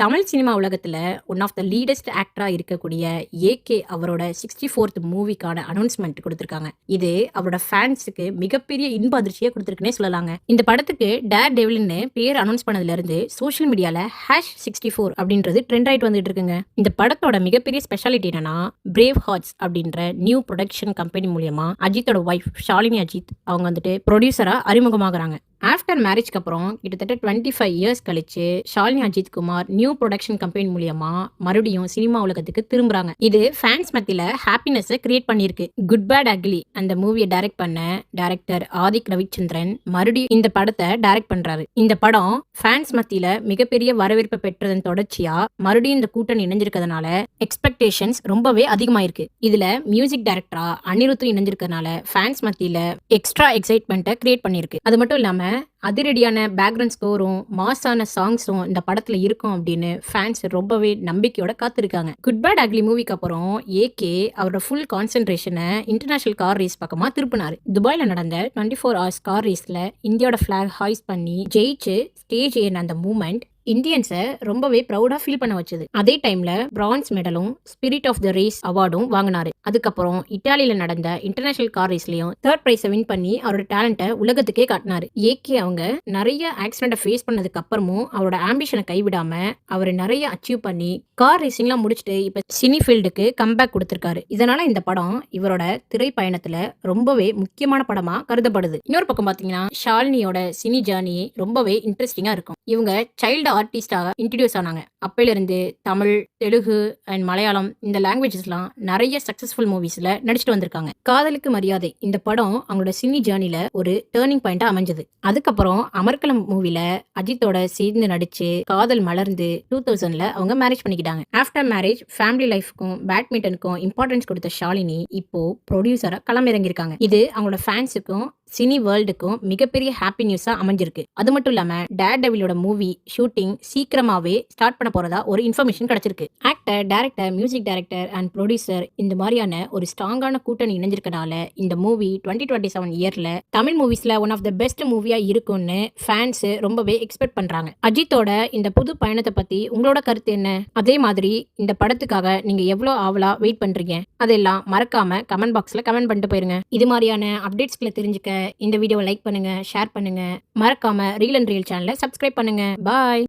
Tamil cinema உலகத்துல one of த லீடஸ்ட் ஆக்டரா இருக்கக்கூடிய AK அவரோட 64th மூவிக்கான அனௌன்ஸ்மெண்ட் கொடுத்திருக்காங்க. இது அவரோட ஃபேன்ஸுக்கு மிகப்பெரிய இன்ப அதிர்ச்சியை கொடுத்திருக்குன்னே சொல்லலாங்க. இந்த படத்துக்கு டேர் டெவில்னு பேர் அனௌன்ஸ் பண்ணதுல இருந்து சோஷியல் மீடியால #64 அப்படின்றது ட்ரெண்ட் ஆயிட்டு வந்துட்டு இருக்குங்க. இந்த படத்தோட மிகப்பெரிய ஸ்பெஷாலிட்டி என்னன்னா பிரேவ் ஹார்ட்ஸ் அப்படின்ற நியூ ப்ரொடக்ஷன் கம்பெனி மூலியமா அஜித்தோட ஒய்ஃப் ஷாலினி அஜித் அவங்க வந்துட்டு ப்ரொடியூசரா அறிமுகமாகறாங்க. ஆஃப்டர் மேரேஜ்க்கு அப்புறம் கிட்டத்தட்ட 25 இயர்ஸ் கழிச்சு Shalini Ajith Kumar new production company மூலியமா மறுபடியும் சினிமா உலகத்துக்கு திரும்புறாங்க. இது ஃபேன்ஸ் மத்தியில ஹாப்பினஸ் கிரியேட் பண்ணிருக்கு. குட் பேட் அக்லி அந்த மூவியை டைரக்ட் பண்ண டைரக்டர் ஆதிக் ரவிச்சந்திரன் மறுபடியும் இந்த படத்தை டைரக்ட் பண்றாரு. இந்த படம் ஃபேன்ஸ் மத்தியில மிகப்பெரிய வரவேற்பு பெற்றதன் தொடர்ச்சியா மறுபடியும் இந்த கூட்டணி இணைஞ்சிருக்கிறதுனால எக்ஸ்பெக்டேஷன்ஸ் ரொம்பவே அதிகமாயிருக்கு. இதுல மியூசிக் டைரக்டரா அனிருத்தும் இணைஞ்சிருக்கிறதுனால ஃபேன்ஸ் மத்தியில எக்ஸ்ட்ரா எக்ஸைட்மெண்ட்டை கிரியேட் பண்ணிருக்கு. அது மட்டும் இல்லாம அதிரடியான பேக்ரவுண்ட் ஸ்கோரும் மாஸான சாங்ஸும் இந்த படத்துல இருக்கும் அப்படின்னு ஃபேன்ஸ் ரொம்பவே நம்பிக்கையோட காத்திருக்காங்க. குட் பேட் அக்லி மூவிக்கு அப்புறம் ஏகே அவரோட ஃபுல் கான்சென்ட்ரேஷனை இன்டர்நேஷனல் கார் ரேஸ் பக்கமா திருப்பினாரு. துபாயில நடந்த 24 hours கார் ரேஸ்ல இந்தியாவோட பிளாக் ஹாய்ஸ் பண்ணி ஜெயிச்சு ஸ்டேஜ் ஏறின அந்த மூமெண்ட் இந்தியன்ஸை ரொம்பவே ப்ரௌடா ஃபீல் பண்ண வச்சது. அதே டைம்ல பிரான்ஸ் மெடலும் ஸ்பிரிட் ஆஃப் த ரேஸ் அவார்டும் வாங்கினாரு. அதுக்கப்புறம் இட்டாலியில நடந்த இன்டர்நேஷனல் கார் ரேஸ்லயும் 3rd பிரைஸை வின் பண்ணி அவரோட டேலண்ட்டை உலகத்துக்கே காட்டினாரு. ஏகே அவங்க நிறைய ஆக்சிடென்ட்டை ஃபேஸ் பண்ணதுக்கு அப்புறமும் அவரோட ஆம்பிஷனை கைவிடாம அவர் நிறைய அச்சீவ் பண்ணி கார் ரேசிங்லாம் முடிச்சுட்டு இப்ப சினி ஃபீல்டுக்கு கம்பேக் கொடுத்திருக்காரு. இதனால இந்த படம் இவரோட திரை பயணத்துல ரொம்பவே முக்கியமான படமா கருதப்படுது. இன்னொரு பக்கம் பாத்தீங்கன்னா ஷாலினியோட சினி ஜேர்னி ரொம்பவே இன்ட்ரெஸ்டிங்கா இருக்கும். இவங்க சைல்டு ஆர்டிஸ்டாக இன்ட்ரடியூஸ் ஆனாங்க. அப்பையிலிருந்து தமிழ், தெலுங்கு அண்ட் மலையாளம் இந்த லாங்குவேஜஸ்லாம் நிறைய சக்சஸ்ஃபுல் மூவிஸ்ல நடிச்சுட்டு வந்திருக்காங்க. காதலுக்கு மரியாதை இந்த படம் அவங்களோட சினி ஜேர்னில ஒரு டேர்னிங் பாயிண்டா அமைஞ்சது. அதுக்கப்புறம் அமர்கலம் மூவில அஜித்தோட சேர்ந்து நடிச்சு காதல் மலர்ந்து 2000ல அவங்க மேரேஜ் பண்ணிக்கிட்டாங்க. ஆஃப்டர் மேரேஜ் ஃபேமிலி லைஃப்க்கும் பேட்மிண்டனுக்கும் இம்பார்ட்டன்ஸ் கொடுத்த ஷாலினி இப்போ ப்ரொடியூசரா களமிறங்கியிருக்காங்க. இது அவங்களோட ஃபேன்ஸுக்கும் சினி வேர்ல்டுக்கும் மிகப்பெரிய ஹாப்பி நியூஸா அமைஞ்சிருக்கு. அது மட்டும் இல்லாம டேர் டெவிலோட மூவி ஷூட்டிங் சீக்கிரமாவே ஸ்டார்ட் பண்ண போறதா ஒரு இன்ஃபர்மேஷன் கிடைச்சிருக்கு. Actor, director, music director and producer இந்த மாதிரியான ஒரு ஸ்ட்ராங்கான கூட்டணி இணைஞ்சிருக்கனால இந்த மூவி 2027 இயர்ல தமிழ் மூவிஸ்ல ஒன் ஆஃப் த பெஸ்ட் மூவியா இருக்கும்னு ஃபேன்ஸ் ரொம்பவே எக்ஸ்பெக்ட் பண்றாங்க. அஜித்தோட இந்த புது பயணத்தை பத்தி உங்களோட கருத்து என்ன? அதே மாதிரி இந்த படத்துக்காக நீங்க எவ்வளவு ஆவலா வெயிட் பண்றீங்க? அதெல்லாம் மறக்காம கமெண்ட் பாக்ஸ்ல கமெண்ட் பண்ணிட்டு போயிருங்க. இது மாதிரியான அப்டேட்ஸ்களை தெரிஞ்சுக்க இந்த வீடியோவை லைக் பண்ணுங்க, ஷேர் பண்ணுங்க. மறக்காம ரீல் அண்ட் ரியல் சேனலை சப்ஸ்கிரைப் பண்ணுங்க. பாய்.